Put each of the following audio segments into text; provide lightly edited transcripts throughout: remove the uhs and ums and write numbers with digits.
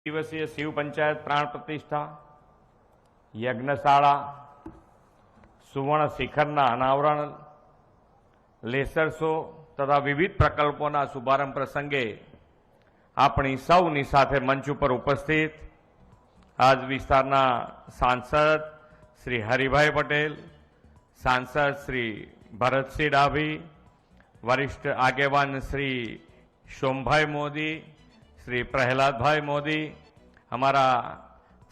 दिवसीय शिव पंचायत प्राण प्रतिष्ठा यज्ञशाला सुवर्ण शिखरना अनावरण लेसर शो तथा विविध प्रकल्पों शुभारंभ प्रसंगे अपनी सौनी साथे मंच पर उपस्थित आज विस्तारना सांसद श्री हरिभाई पटेल, सांसद श्री भरतसिंह डाभी, वरिष्ठ आगेवान श्री सोमभाई मोदी, श्री प्रहलाद भाई मोदी, हमारा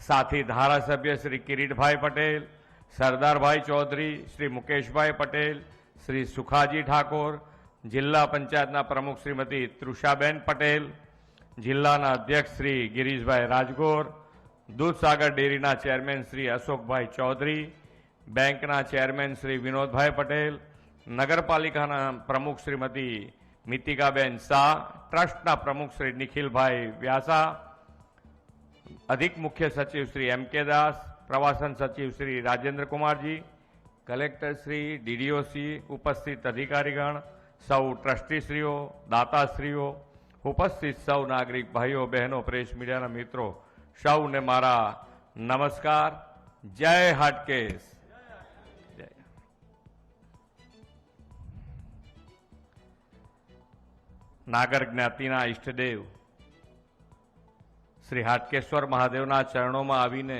साथी धारासभ्य श्री किरीट भाई पटेल, सरदार भाई चौधरी, श्री मुकेश भाई पटेल, श्री सुखाजी ठाकुर, जिला पंचायतना प्रमुख श्रीमती तृषाबेन पटेल, जिल्लाना अध्यक्ष श्री गिरीश भाई राजगोर, दूधसागर डेरीना चेरमेन श्री अशोक भाई चौधरी, बैंकना चेरमेन श्री विनोद भाई पटेल, नगरपालिकाना प्रमुख श्रीमती मितिकाबेन शाह, ट्रस्टना प्रमुख श्री निखिल भाई व्यासा, अधिक मुख्य सचिव श्री एम के दास, प्रवासन सचिव श्री राजेंद्र कुमार जी, कलेक्टर श्री डीडीओसी, उपस्थित अधिकारीगण, सौ ट्रस्टीश्रीओ, दाताश्रीओ, उपस्थित सौ नागरिक भाईओ बहनों, प्रेस मीडिया मित्रों, सौने मारा नमस्कार। जय हाटकेश। नागर ज्ञातिना इष्टदेव श्री हाटकेश्वर महादेवना चरणों में आवीने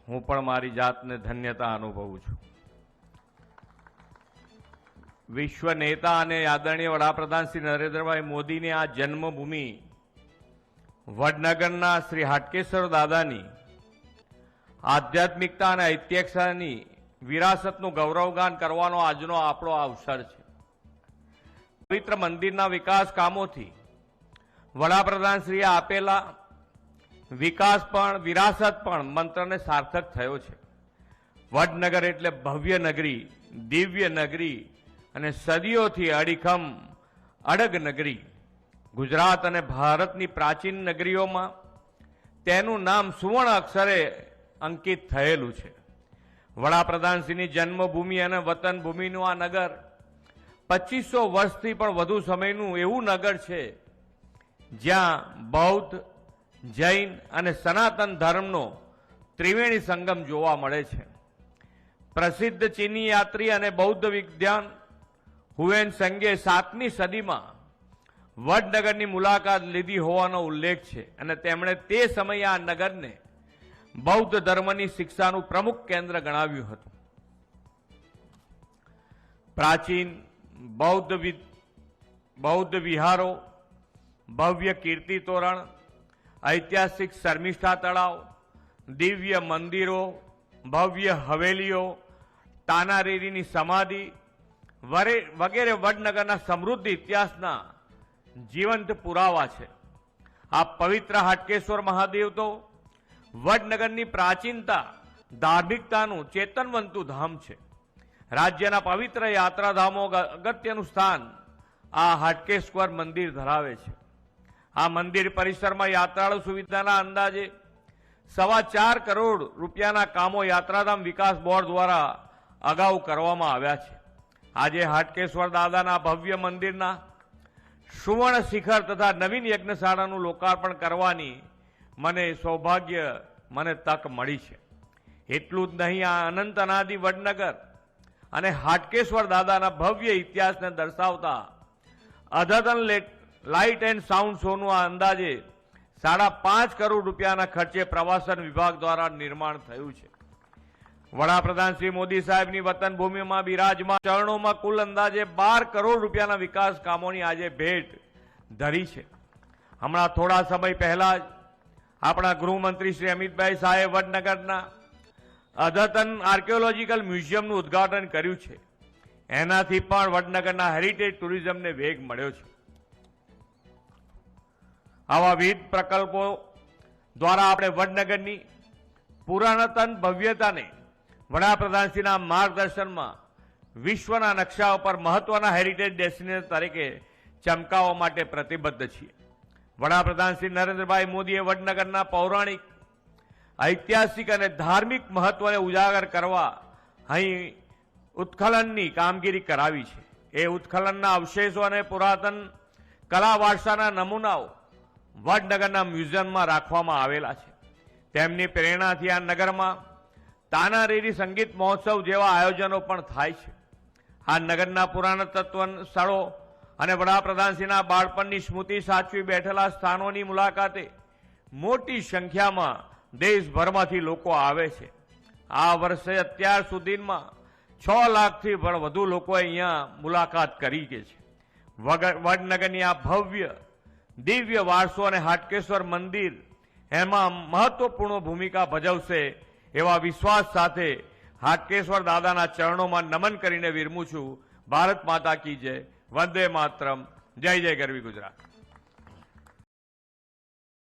हूँ पण मारी जातने धन्यता अनुभवुं छुं। विश्व नेता अने आदरणीय वडाप्रधान श्री नरेन्द्रभाई मोदी ने आ जन्मभूमि वडनगरना श्री हाटकेश्वर दादानी आध्यात्मिकता अने ऐतिहासिकतानी विरासतनुं गौरवगान करवानो आजनो आपणो अवसर छे। पवित्र मंदिरना विकास कामोथी वडाप्रधानश्रीए आपेला विकास पण विरासत पण मंत्रने सार्थक थयो छे। वडनगर एटले भव्य नगरी, दिव्य नगरी अने सदीओथी अડીખમ अडग नगरी। गुजरात अने भारतनी प्राचीन नगरीओमां तेनुं नाम सुवर्ण अक्षरे अंकित थयेलुं छे। वडाप्रधानश्रीनी जन्मभूमि अने वतन भूमिनुं आ नगर 2500 वर्षथी पण वधु समयनुं एवुं नगर छे ज्यां बौद्ध, जैन अने सनातन धर्मनो त्रिवेणी संगम जोवा मळे छे। प्रसिद्ध चीनी यात्री अने बौद्ध विद्वान हुएन संगे 7મી सदीमां वडनगरनी मुलाकात लीधी होवानो उल्लेख छे अने તેમણે તે સમયે આ નગરને बौद्ध धर्मनी शिक्षानुं प्रमुख केंद्र गणाव्युं हतुं। प्राचीन बौद्ध विहारो, भव्य कीर्ति तोरण, ऐतिहासिक शर्मिष्ठा तलाव, दिव्य मंदिरों, भव्य हवेलीओ, तानारीरीनी समाधि वगैरे वडनगरना समृद्ध इतिहासना जीवंत पुरावा छे। आ पवित्र हाटकेश्वर महादेव तो वडनगरनी प्राचीनता, धार्मिकतानुं चेतनवंतुं धाम छे। राज्यना पवित्र यात्राधामों अगत्यनुं स्थान आ हाटकेश्वर मंदिर धरावे छे। आ मंदिर परिसर में यात्राळु सुविधाना अंदाजे 4.25 करोड़ रूपियाना कामों यात्राधाम विकास बोर्ड द्वारा अगाऊ करवामां आव्या छे। आजे हाटकेश्वर दादाना भव्य मंदिरना सुवर्ण शिखर तथा नवीन यज्ञशाळानुं लोकार्पण करवानी મને તક મળી છે। એટલું જ નહીં, આ અનંત અનાદિ વડનગર અને હાટકેશ્વર દાદાના ભવ્ય ઇતિહાસને દર્શાવતા અદ્યતન લાઇટ એન્ડ સાઉન્ડ શોનું આ અંદાજે 5.5 કરોડ રૂપિયાના ખર્ચે પ્રવાસન વિભાગ દ્વારા નિર્માણ થયું છે। વડાપ્રધાન શ્રી મોદી સાહેબની વતન ભૂમિમાં બિરાજમાન ચરણોમાં કુલ અંદાજે 12 કરોડ રૂપિયાના વિકાસ કામોની આજે ભેટ ધરી છે। હમણાં થોડા સમય પહેલા જ अपना गृहमंत्री श्री अमित भाई शाहे वडनगरना अद्यतन आर्कियोलॉजिकल म्यूजियम નું उद्घाटन कर्યું છે। એનાથી પણ વડનગરના હેરિટેજ ટુરિઝમને વેગ મળ્યો છે। આવા વિવિધ પ્રકલ્પો દ્વારા આપણે વડનગરની પુરાતન ભવ્યતાને વડાપ્રધાનશ્રીના માર્ગદર્શનમાં વિશ્વના નકશા ઉપર મહત્વના હેરિટેજ ડેસ્ટિનેશન તરીકે ચમકાવવા માટે પ્રતિબદ્ધ છીએ। वडाप्रधान श्री नरेन्द्रभाई मोदीए वडनगरना पौराणिक, ऐतिहासिक अने धार्मिक महत्वने उजागर करवा अहीं उत्खनननी कामगीरी करावी छे। ए उत्खननना अवशेषो अने पुरातन कला वारसाना नमूनाओ વડનગરના મ્યુઝિયમમાં રાખવામાં આવેલા છે. તેમની પ્રેરણાથી આ નગરમાં તાનારીરી સંગીત મહોત્સવ જેવા આયોજનો પણ થાય છે. આ નગરના પુરાતત્વ સ્થળો અને વડાપ્રધાનશ્રીના બાળપણની સ્મૃતિ સાચવી બેઠેલા સ્થાનોની મુલાકાતે મોટી સંખ્યામાં દેશભરમાંથી લોકો આવે છે. આ વર્ષે અત્યાર સુધીમાં 6 લાખથી પણ વધુ લોકોએ અહીંયા મુલાકાત કરી છે. વડનગરની આ ભવ્ય દિવ્ય વારસો અને હાટકેશ્વર મંદિર એમાં મહત્વપૂર્ણ ભૂમિકા ભજવશે એવા વિશ્વાસ સાથે હાટકેશ્વર દાદાના ચરણોમાં નમન કરીને વિરમું છું. ભારત માતા કી જય. વંદે માતરમ. જય જય ગરવી ગુજરાત.